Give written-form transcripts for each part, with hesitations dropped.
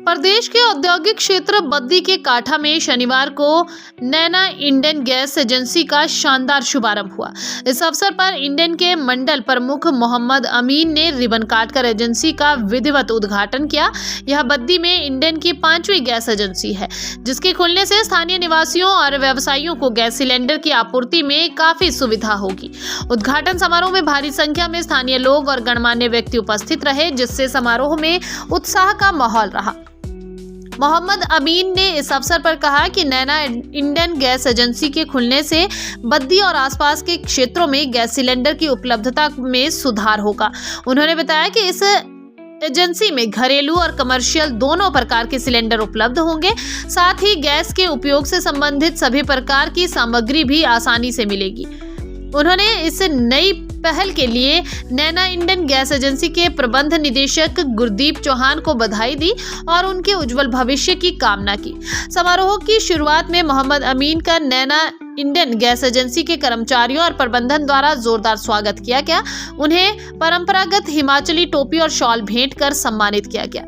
प्रदेश के औद्योगिक क्षेत्र बद्दी के काठा में शनिवार को नैना इंडियन गैस एजेंसी का शानदार शुभारंभ हुआ। इस अवसर पर इंडियन के मंडल प्रमुख मोहम्मद अमीन ने रिबन काटकर एजेंसी का विधिवत उद्घाटन किया। यह बद्दी में इंडियन की 5वीं गैस एजेंसी है, जिसके खुलने से स्थानीय निवासियों और व्यवसायियों को गैस सिलेंडर की आपूर्ति में काफी सुविधा होगी। उद्घाटन समारोह में भारी संख्या में स्थानीय लोग और गणमान्य व्यक्ति उपस्थित रहे, जिससे समारोह में उत्साह का माहौल रहा। मोहम्मद अमीन ने इस अवसर पर कहा कि नैना इंडियन गैस एजेंसी के खुलने से बद्दी और आसपास के क्षेत्रों में गैस सिलेंडर की उपलब्धता में सुधार होगा। उन्होंने बताया कि इस एजेंसी में घरेलू और कमर्शियल दोनों प्रकार के सिलेंडर उपलब्ध होंगे। साथ ही गैस के उपयोग से संबंधित सभी प्रकार की सामग्री भी आसानी से मिलेगी। उन्होंने इस नई पहल के लिए नैना इंडियन गैस एजेंसी के प्रबंध निदेशक गुरदीप चौहान को बधाई दी और उनके उज्जवल भविष्य की कामना की। समारोह की शुरुआत में मोहम्मद अमीन का नैना इंडियन गैस एजेंसी के कर्मचारियों और प्रबंधन द्वारा जोरदार स्वागत किया गया। उन्हें परंपरागत हिमाचली टोपी और शॉल भेंट कर सम्मानित किया गया।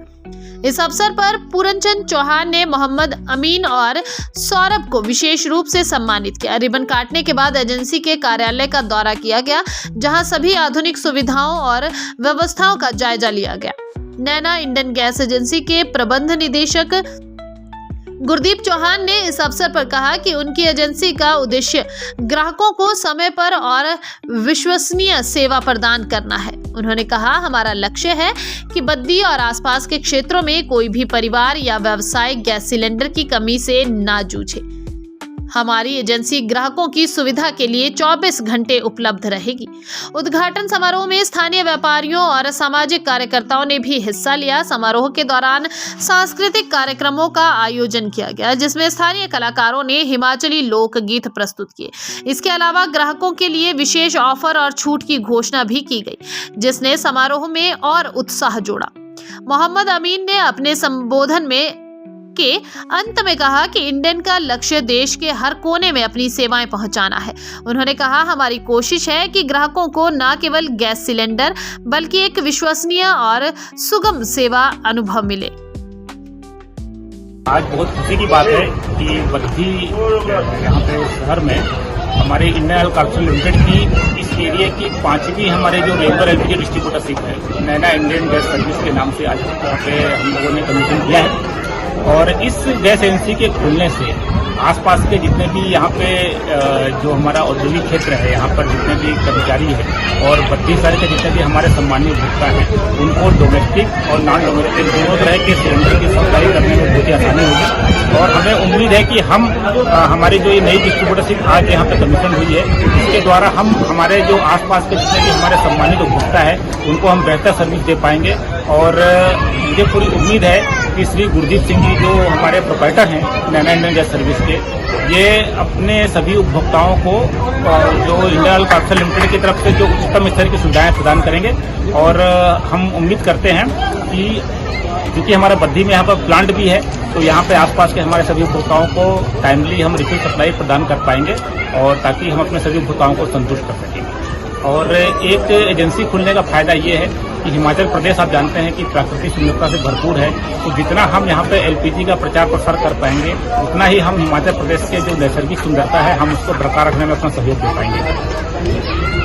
इस अवसर पर पूरनचंद चौहान ने मोहम्मद अमीन और सौरभ को विशेष रूप से सम्मानित किया। रिबन काटने के बाद एजेंसी के कार्यालय का दौरा किया गया, जहां सभी आधुनिक सुविधाओं और व्यवस्थाओं का जायजा लिया गया। नैना इंडियन गैस एजेंसी के प्रबंध निदेशक गुरदीप चौहान ने इस अवसर पर कहा कि उनकी एजेंसी का उद्देश्य ग्राहकों को समय पर और विश्वसनीय सेवा प्रदान करना है। उन्होंने कहा, हमारा लक्ष्य है कि बद्दी और आसपास के क्षेत्रों में कोई भी परिवार या व्यवसाय गैस सिलेंडर की कमी से ना जूझे। हमारी एजेंसी ग्राहकों की सुविधा के लिए 24 घंटे उपलब्ध रहेगी। उद्घाटन समारोह में स्थानीय व्यापारियों और सामाजिक कार्यकर्ताओं ने भी हिस्सा लिया। समारोह के दौरान सांस्कृतिक कार्यक्रमों का आयोजन किया गया, जिसमें स्थानीय कलाकारों ने हिमाचली लोकगीत प्रस्तुत किए। इसके अलावा ग्राहकों के लिए विशेष ऑफर और छूट की घोषणा भी की गई, जिसने समारोह में और उत्साह जोड़ा। मोहम्मद अमीन ने अपने संबोधन में के अंत में कहा कि इंडियन का लक्ष्य देश के हर कोने में अपनी सेवाएं पहुंचाना है। उन्होंने कहा, हमारी कोशिश है कि ग्राहकों को न केवल गैस सिलेंडर बल्कि एक विश्वसनीय और सुगम सेवा अनुभव मिले। आज बहुत खुशी की बात है कि बद्दी यहाँ पे शहर में हमारे इंडियन कॉर्पोरेशन लिमिटेड की इस एरिया की 5वीं हमारे जो रेगुलर एलपीजी डिस्ट्रीब्यूटरशिप है, नैना इंडियन गैस सर्विस के नाम से आज यहाँ पे हम लोगों ने कमीशन किया है। और इस गैस एजेंसी के खुलने से आसपास के जितने भी यहाँ पे जो हमारा औद्योगिक क्षेत्र है, यहाँ पर जितने भी कर्मचारी है और बत्ती सारे के जितने भी हमारे सम्मानीय उपभोक्ता हैं, उनको डोमेस्टिक और नॉन डोमेस्टिक दोनों तरह के सिलेंडर की सप्लाई करने में बहुत ही आसानी होगी। और हमें उम्मीद है कि हम हमारी जो ये नई डिस्ट्रीब्यूटरशिप आज यहाँ पे कमीशन हुई है, इसके द्वारा हम हमारे जो आसपास के जितने भी हमारे सम्मानित उपभोक्ता है उनको हम बेहतर सर्विस दे पाएंगे। और मुझे पूरी उम्मीद है कि श्री गुरदीप सिंह जी जो हमारे प्रोप्राइटर हैं नैना इंडियन गैस सर्विस के, ये अपने सभी उपभोक्ताओं को जो इंडियन कॉर्पोरेशन लिमिटेड की तरफ से जो उच्चतम स्तर की सुविधाएं प्रदान करेंगे। और हम उम्मीद करते हैं कि क्योंकि हमारा बद्दी में यहाँ पर प्लांट भी है, तो यहाँ पे आसपास के हमारे सभी उपभोक्ताओं को टाइमली हम रिफिल सप्लाई प्रदान कर पाएंगे और ताकि हम अपने सभी उपभोक्ताओं को संतुष्ट कर सकेंगे। और एक एजेंसी खुलने का फायदा ये है कि हिमाचल प्रदेश आप जानते हैं कि प्राकृतिक सुंदरता से भरपूर है, तो जितना हम यहाँ पे एलपीजी का प्रचार प्रसार कर पाएंगे, उतना ही हम हिमाचल प्रदेश के जो नैसर्गिक सुंदरता है हम उसको बरकरार रखने में अपना सहयोग दे पाएंगे।